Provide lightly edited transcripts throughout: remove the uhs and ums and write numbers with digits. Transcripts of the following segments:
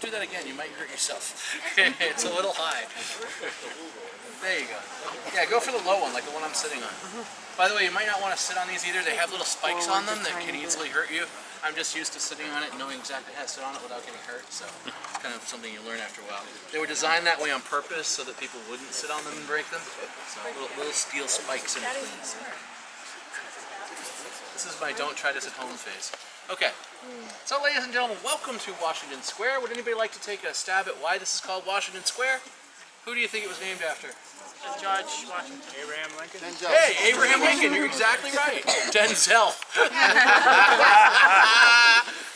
don't do that again. You might hurt yourself. It's a little high. There you go. Yeah, go for the low one, like the one I'm sitting on. By the way, you might not want to sit on these either. They have little spikes on them that can easily hurt you. I'm just used to sitting on it and knowing exactly how to sit on it without getting hurt, so it's kind of something you learn after a while. They were designed that way on purpose so that people wouldn't sit on them and break them. So little steel spikes in between. This is my don't try this at home phase. Okay, so ladies and gentlemen, welcome to Washington Square. Would anybody like to take a stab at why this is called Washington Square? Who do you think it was named after? George Washington. Abraham Lincoln. Denzel. Hey, Abraham Lincoln, you're exactly right. Denzel.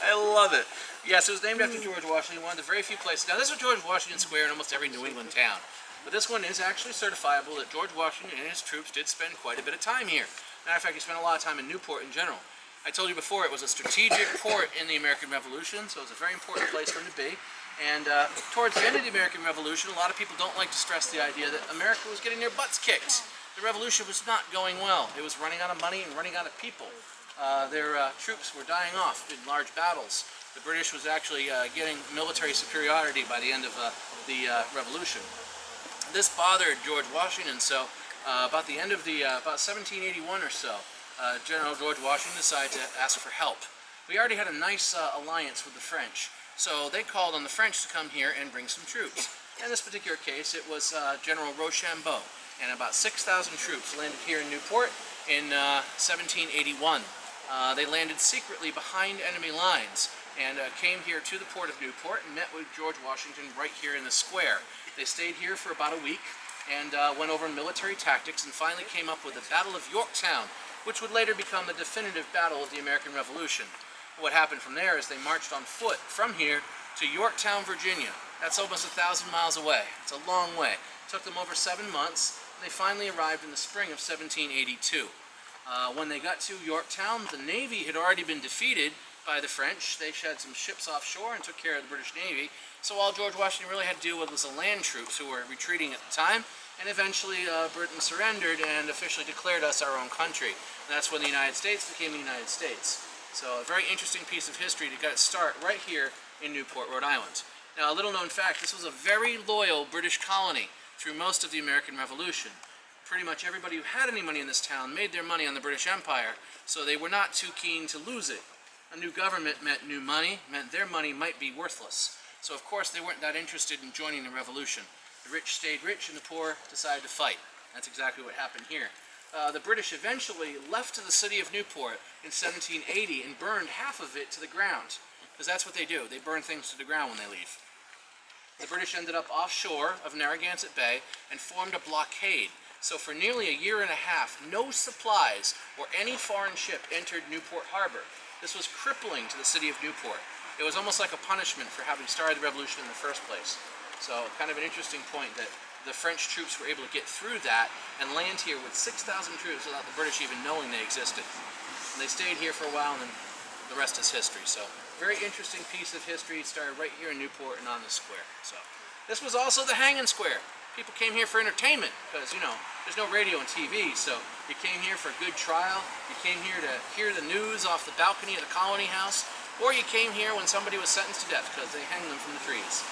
I love it. Yes, it was named after George Washington, one of the very few places. Now, this is George Washington Square in almost every New England town. But this one is actually certifiable that George Washington and his troops did spend quite a bit of time here. Matter of fact, he spent a lot of time in Newport in general. I told you before, it was a strategic port in the American Revolution, so it was a very important place for him to be. And towards the end of the American Revolution, a lot of people don't like to stress the idea that America was getting their butts kicked. The revolution was not going well. It was running out of money and running out of people. Their troops were dying off in large battles. The British was actually getting military superiority by the end of the revolution. This bothered George Washington, so about the end of about 1781 or so, General George Washington decided to ask for help. We already had a nice alliance with the French. So they called on the French to come here and bring some troops. In this particular case, it was General Rochambeau, and about 6,000 troops landed here in Newport in 1781. They landed secretly behind enemy lines and came here to the port of Newport and met with George Washington right here in the square. They stayed here for about a week and went over military tactics and finally came up with the Battle of Yorktown, which would later become the definitive battle of the American Revolution. What happened from there is they marched on foot from here to Yorktown, Virginia. That's almost 1,000 miles away. It's a long way. It took them over 7 months. And they finally arrived in the spring of 1782. When they got to Yorktown, the Navy had already been defeated by the French. They shed some ships offshore and took care of the British Navy. So all George Washington really had to deal with was the land troops who were retreating at the time. And eventually Britain surrendered and officially declared us our own country. And that's when the United States became the United States. So a very interesting piece of history to get its start right here in Newport, Rhode Island. Now, a little known fact, this was a very loyal British colony through most of the American Revolution. Pretty much everybody who had any money in this town made their money on the British Empire, so they were not too keen to lose it. A new government meant new money, meant their money might be worthless. So of course they weren't that interested in joining the revolution. The rich stayed rich and the poor decided to fight. That's exactly what happened here. The British eventually left the city of Newport in 1780 and burned half of it to the ground. Because that's what they do. They burn things to the ground when they leave. The British ended up offshore of Narragansett Bay and formed a blockade. So for nearly a year and a half, no supplies or any foreign ship entered Newport Harbor. This was crippling to the city of Newport. It was almost like a punishment for having started the revolution in the first place. So kind of an interesting point that the French troops were able to get through that and land here with 6,000 troops without the British even knowing they existed. And they stayed here for a while and then the rest is history. So very interesting piece of history. It started right here in Newport and on the square. So this was also the hanging square. People came here for entertainment because, you know, there's no radio and TV, so you came here for a good trial, you came here to hear the news off the balcony of the Colony House, or you came here when somebody was sentenced to death because they hanged them from the trees.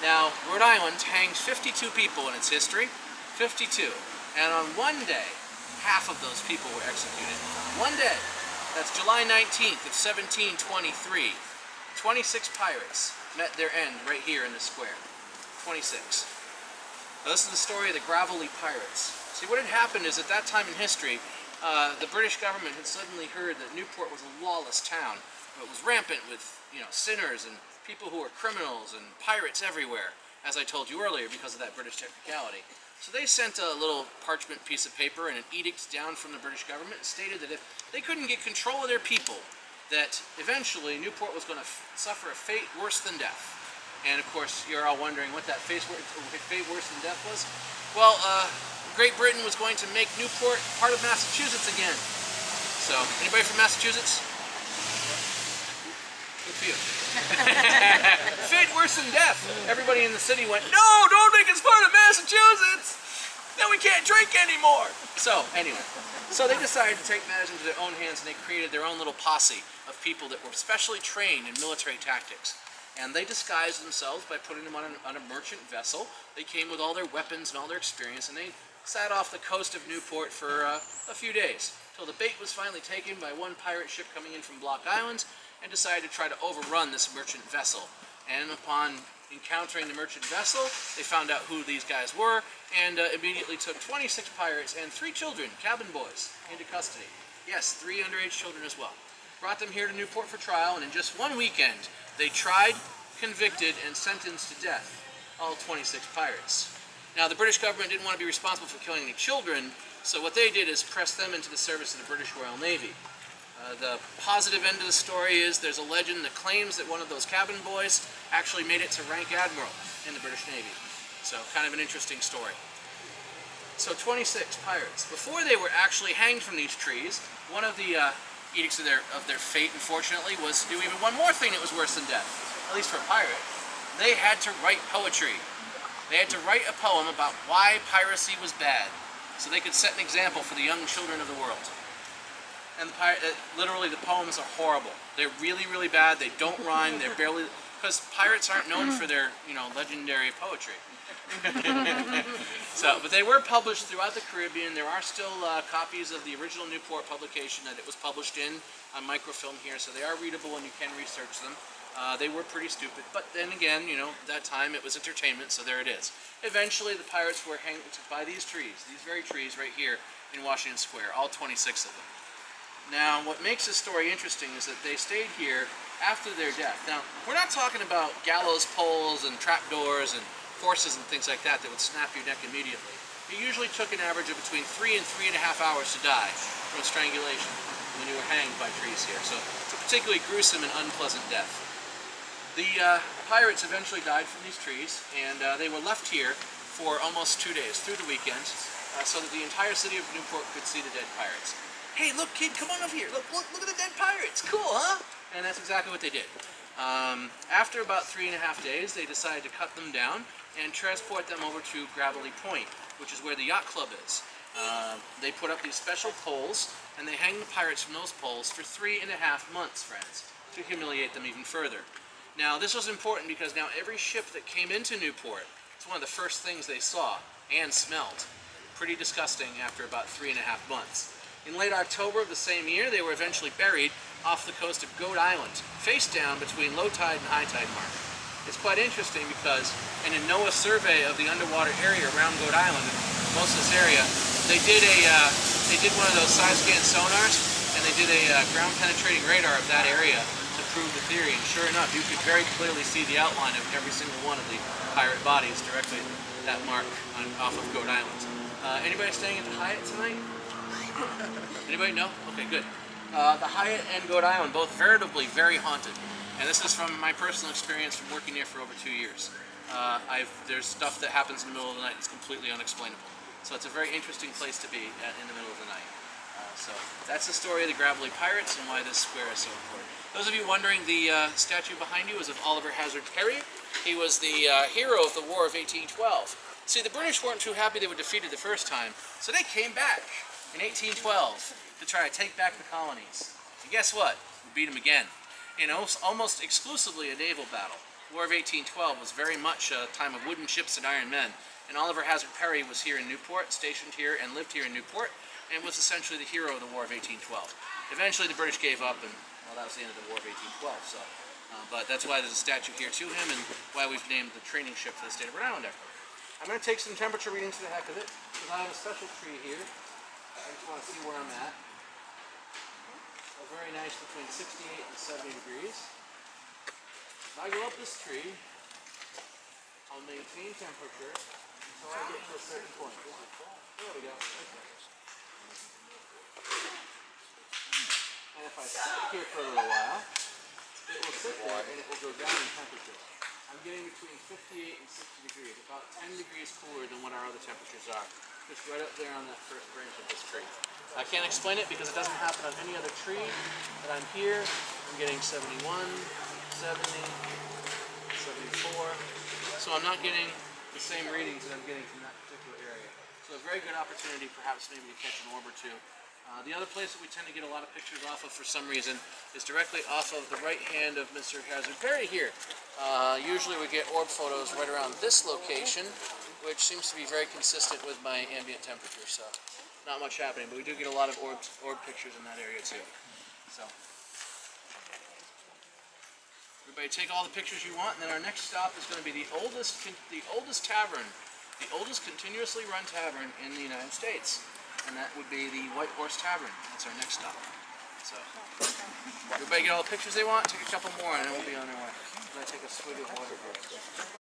Now, Rhode Island hangs 52 people in its history, 52, and on one day, half of those people were executed. One day. That's July 19th of 1723. 26 pirates met their end right here in the square. 26. Now, this is the story of the Gravelly Pirates. See, what had happened is at that time in history, the British government had suddenly heard that Newport was a lawless town. It was rampant with, sinners and people who were criminals and pirates everywhere, as I told you earlier, because of that British technicality. So they sent a little parchment piece of paper and an edict down from the British government and stated that if they couldn't get control of their people, that eventually Newport was going to suffer a fate worse than death. And of course, you're all wondering what that fate worse than death was. Well, Great Britain was going to make Newport part of Massachusetts again. So, anybody from Massachusetts? Good for you. Fate worse than death. Everybody in the city went, no, don't make us part of Massachusetts. Then we can't drink anymore. So, anyway. So they decided to take matters into their own hands and they created their own little posse of people that were specially trained in military tactics. And they disguised themselves by putting them on a merchant vessel. They came with all their weapons and all their experience, and they sat off the coast of Newport for a few days, till the bait was finally taken by one pirate ship coming in from Block Island, and decided to try to overrun this merchant vessel. And upon encountering the merchant vessel, they found out who these guys were, and immediately took 26 pirates and 3 children, cabin boys, into custody. Yes, 3 underage children as well. Brought them here to Newport for trial, and in just one weekend, they tried, convicted, and sentenced to death all 26 pirates. Now, the British government didn't want to be responsible for killing any children, so what they did is press them into the service of the British Royal Navy. The positive end of the story is there's a legend that claims that one of those cabin boys actually made it to rank admiral in the British Navy. So, kind of an interesting story. So, 26 pirates. Before they were actually hanged from these trees, one of the edicts of their fate, unfortunately, was to do even one more thing that was worse than death, at least for a pirate. They had to write poetry. They had to write a poem about why piracy was bad, so they could set an example for the young children of the world. And literally the poems are horrible. They're really, really bad. They don't rhyme. They're barely, because pirates aren't known for their, legendary poetry. But they were published throughout the Caribbean. There are still copies of the original Newport publication that it was published in on microfilm here, so they are readable and you can research them. They were pretty stupid, but then again, that time it was entertainment, so there it is. Eventually, the pirates were hanged by these trees, these very trees right here in Washington Square, all 26 of them. Now, what makes this story interesting is that they stayed here after their death. Now, we're not talking about gallows poles and trapdoors and horses and things like that would snap your neck immediately. It usually took an average of between 3 and 3.5 hours to die from strangulation when you were hanged by trees here. So it's a particularly gruesome and unpleasant death. The pirates eventually died from these trees, and they were left here for almost 2 days, through the weekend, so that the entire city of Newport could see the dead pirates. Hey, look, kid, come on over here. Look at the dead pirates. Cool, huh? And that's exactly what they did. After about 3.5 days, they decided to cut them down and transport them over to Gravelly Point, which is where the yacht club is. They put up these special poles, and they hang the pirates from those poles for 3.5 months, friends, to humiliate them even further. Now, this was important because now every ship that came into Newport, it's one of the first things they saw and smelled. Pretty disgusting after about 3.5 months. In late October of the same year, they were eventually buried off the coast of Goat Island, face down between low tide and high tide mark. It's quite interesting because in a NOAA survey of the underwater area around Goat Island, most of this area, they did one of those side scan sonars, and they did a ground penetrating radar of that area to prove the theory. And sure enough, you could very clearly see the outline of every single one of the pirate bodies directly at that mark off of Goat Island. Anybody staying at the Hyatt tonight? Anybody? No? Okay, good. The Hyatt and Goat Island, both veritably very haunted. And this is from my personal experience from working here for over 2 years. There's stuff that happens in the middle of the night that's completely unexplainable. So it's a very interesting place to be in the middle of the night. So that's the story of the Gravelly Pirates and why this square is so important. Those of you wondering, the statue behind you is of Oliver Hazard Perry. He was the hero of the War of 1812. See, the British weren't too happy they were defeated the first time, so they came back in 1812 to try to take back the colonies. And guess what? We beat them again. Almost exclusively a naval battle. The War of 1812 was very much a time of wooden ships and iron men. And Oliver Hazard Perry was here in Newport, stationed here and lived here in Newport, and was essentially the hero of the War of 1812. Eventually the British gave up, and well, that was the end of the War of 1812. So, but that's why there's a statue here to him, and why we've named the training ship for the state of Rhode Island after him. I'm going to take some temperature readings for the heck of it, because I have a special tree here. I just want to see where I'm at. So very nice, between 68 and 70 degrees. If I go up this tree, I'll maintain temperature until I get to a certain point. There we go. And if I sit here for a little while, it will sit there and it will go down in temperature. I'm getting between 58 and 60 degrees, about 10 degrees cooler than what our other temperatures are. Just right up there on that first branch of this tree. I can't explain it because it doesn't happen on any other tree, but I'm here. I'm getting 71, 70, 74. So I'm not getting the same readings that I'm getting from that particular area. So a very good opportunity perhaps maybe to catch an orb or two The other place that we tend to get a lot of pictures off of for some reason is directly off of the right hand of Mr. Hazard Perry here. Usually we get orb photos right around this location, which seems to be very consistent with my ambient temperature, so not much happening, but we do get a lot of orb pictures in that area too. So everybody take all the pictures you want, and then our next stop is going to be the oldest tavern, the oldest continuously run tavern in the United States. And that would be the White Horse Tavern. That's our next stop. So, everybody get all the pictures they want, take a couple more, and then we'll be on our way. I'm going to take a swig of water here.